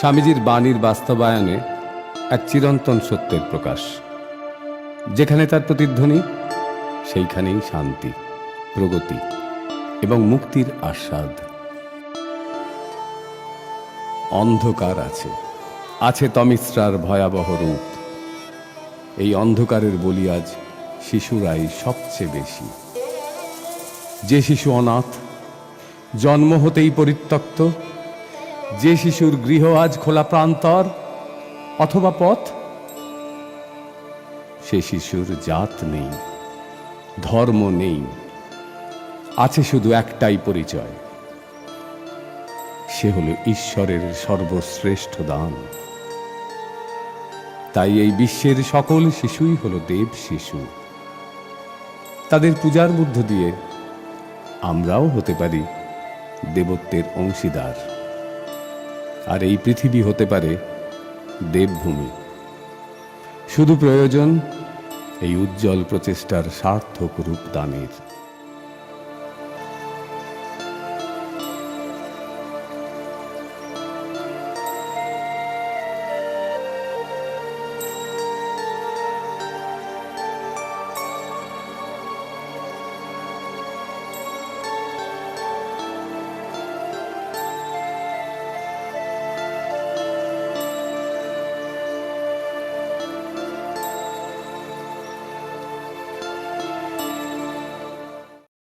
স্বামীজির বাণীর বাস্তবায়নে এক চিরন্তন সত্যের প্রকাশ। যেখানে তার প্রতিধ্বনি, সেইখানেই শান্তি, প্রগতি এবং মুক্তির আস্বাদ। অন্ধকার আছে, আছে তমিশ্রার ভয়াবহ রূপ। এই অন্ধকারের বলি আজ শিশুরাই সবচেয়ে বেশি। যে শিশু অনাথ, জন্ম হতেই পরিত্যক্ত, যে শিশুর গৃহ আজ খোলা প্রান্তর অথবা পথ, সে শিশুর জাত নেই, ধর্ম নেই, আছে শুধু একটাই পরিচয়, সে হল ঈশ্বরের সর্বশ্রেষ্ঠ দান। তাই এই বিশ্বের সকল শিশুই হল দেব শিশু। তাদের পূজার মধ্য দিয়ে আমরাও হতে পারি দেবত্বের অংশীদার, আর এই পৃথিবী হতে পারে দেবভূমি। শুধু প্রয়োজন এই উজ্জ্বল প্রচেষ্টার সার্থক রূপদানের।